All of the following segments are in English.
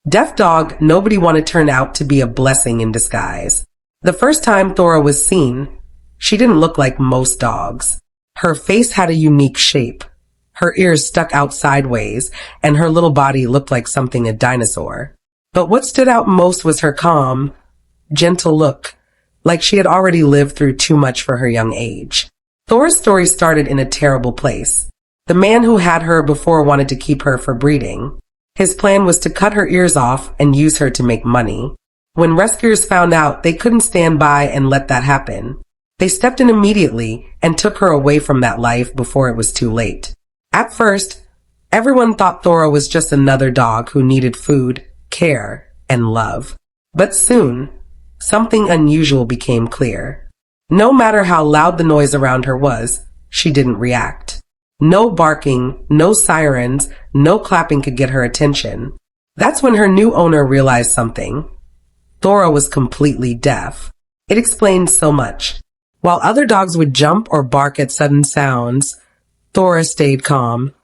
Deaf dog, nobody wanted turned out to be a blessing in disguise. The first time Thora was seen, she didn't look like most dogs. Her face had a unique shape. Her ears stuck out sideways, and her little body looked like something a dinosaur. But what stood out most was her calm, gentle look, like she had already lived through too much for her young age. Thora's story started in a terrible place. The man who had her before wanted to keep her for breeding. His plan was to cut her ears off and use her to make money. When rescuers found out, they couldn't stand by and let that happen. They stepped in immediately and took her away from that life before it was too late. At first, everyone thought Thora was just another dog who needed food, care, and love. But soon, something unusual became clear. No matter how loud the noise around her was, she didn't react. No barking, no sirens, no clapping could get her attention. That's when her new owner realized something. Thora was completely deaf. It explained so much. While other dogs would jump or bark at sudden sounds, Thora stayed calm,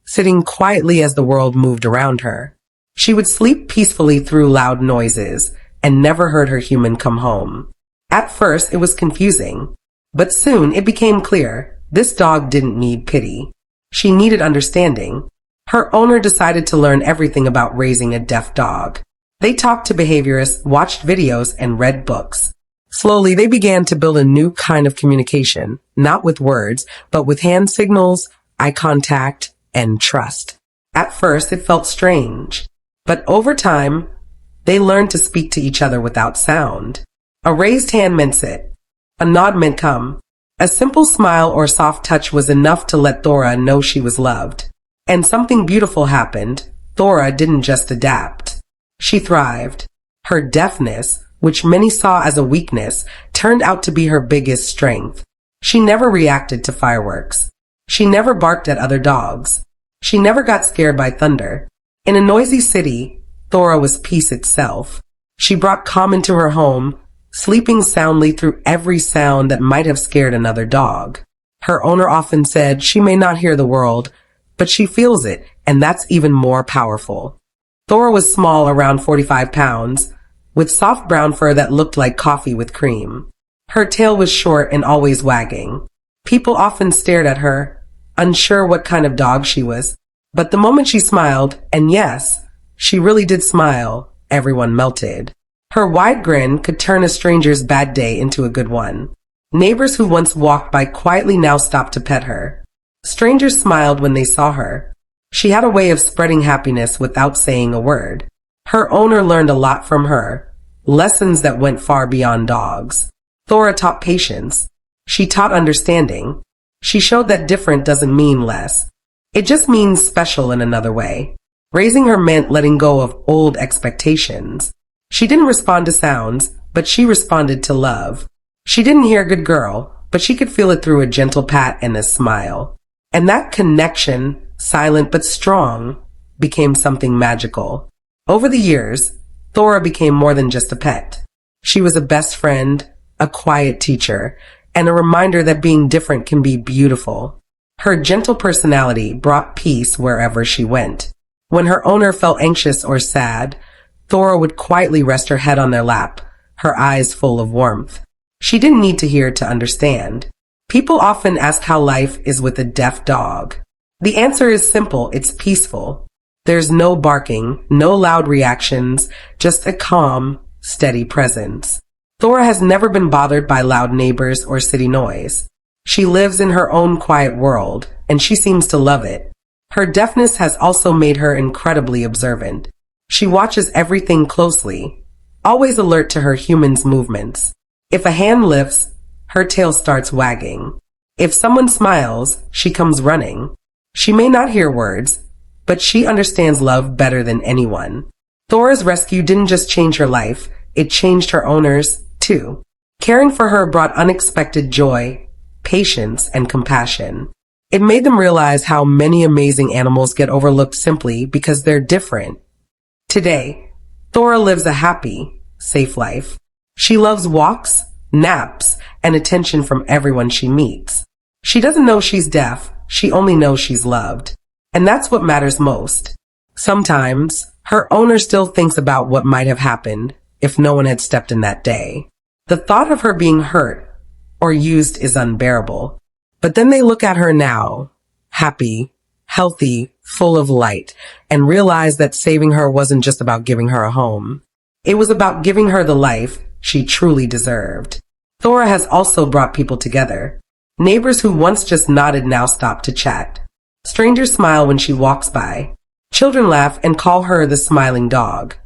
sitting quietly as the world moved around her. She would sleep peacefully through loud noises and never heard her human come home. At first, it was confusing, but soon it became clear. This dog didn't need pity. She needed understanding. Her owner decided to learn everything about raising a deaf dog. They talked to behaviorists, watched videos, and read books. Slowly, they began to build a new kind of communication, not with words, but with hand signals, eye contact, and trust. At first, it felt strange, but over time, they learned to speak to each other without sound. A raised hand meant sit. A nod meant come. A simple smile or soft touch was enough to let Thora know she was loved. And something beautiful happened. Thora didn't just adapt. She thrived. Her deafness, which many saw as a weakness, turned out to be her biggest strength. She never reacted to fireworks. She never barked at other dogs. She never got scared by thunder. In a noisy city, Thora was peace itself. She brought calm into her home, sleeping soundly through every sound that might have scared another dog. Her owner often said she may not hear the world, but she feels it, and that's even more powerful. Thora was small, around 45 pounds, with soft brown fur that looked like coffee with cream. Her tail was short and always wagging. People often stared at her, unsure what kind of dog she was. But the moment she smiled, and yes, she really did smile, everyone melted. Her wide grin could turn a stranger's bad day into a good one. Neighbors who once walked by quietly now stopped to pet her. Strangers smiled when they saw her. She had a way of spreading happiness without saying a word. Her owner learned a lot from her, lessons that went far beyond dogs. Thora taught patience. She taught understanding. She showed that different doesn't mean less. It just means special in another way. Raising her meant letting go of old expectations. She didn't respond to sounds, but she responded to love. She didn't hear good girl, but she could feel it through a gentle pat and a smile. And that connection, silent but strong, became something magical. Over the years, Thora became more than just a pet. She was a best friend, a quiet teacher, and a reminder that being different can be beautiful. Her gentle personality brought peace wherever she went. When her owner felt anxious or sad, Thora would quietly rest her head on their lap, her eyes full of warmth. She didn't need to hear to understand. People often ask how life is with a deaf dog. The answer is simple, it's peaceful. There's no barking, no loud reactions, just a calm, steady presence. Thora has never been bothered by loud neighbors or city noise. She lives in her own quiet world, and she seems to love it. Her deafness has also made her incredibly observant. She watches everything closely, always alert to her human's movements. If a hand lifts, her tail starts wagging. If someone smiles, she comes running. She may not hear words, but she understands love better than anyone. Thora's rescue didn't just change her life, it changed her owners, too. Caring for her brought unexpected joy, patience, and compassion. It made them realize how many amazing animals get overlooked simply because they're different. Today, Thora lives a happy, safe life. She loves walks, naps, and attention from everyone she meets. She doesn't know she's deaf, she only knows she's loved. And that's what matters most. Sometimes, Her owner still thinks about what might have happened if no one had stepped in that day. The thought of her being hurt or used is unbearable. But then they look at her now, happy, healthy, full of light, and realize that saving her wasn't just about giving her a home. It was about giving her the life she truly deserved. Thora has also brought people together. Neighbors who once just nodded now stop to chat. Strangers smile when she walks by. Children laugh and call her the smiling dog.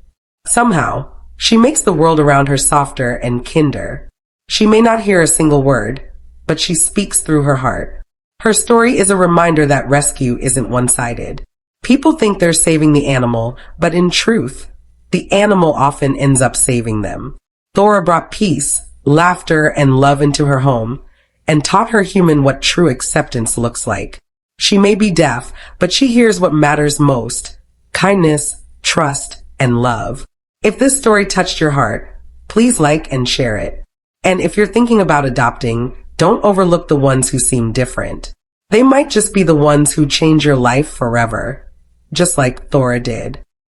Somehow, she makes the world around her softer and kinder. She may not hear a single word, but she speaks through her heart. Her story is a reminder that rescue isn't one-sided. People think they're saving the animal, but in truth, the animal often ends up saving them. Thora brought peace, laughter, and love into her home, and taught her human what true acceptance looks like. She may be deaf, but she hears what matters most: kindness, trust, and love. If this story touched your heart, please like and share it. And if you're thinking about adopting, don't overlook the ones who seem different. They might just be the ones who change your life forever, just like Thora did.